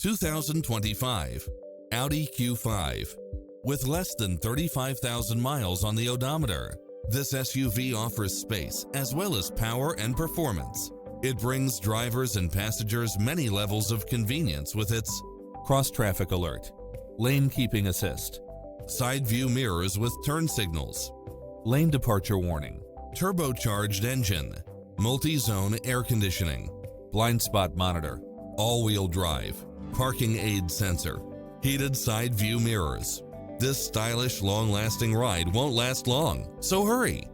2025 Audi Q5. With less than 35,000 miles on the odometer, this SUV offers space as well as power and performance. It brings drivers and passengers many levels of convenience with its cross-traffic alert, lane keeping assist, side view mirrors with turn signals, lane departure warning, turbocharged engine, multi-zone air conditioning, blind spot monitor, all-wheel drive, parking aid sensor, heated side view mirrors. This stylish, long-lasting ride won't last long, so hurry!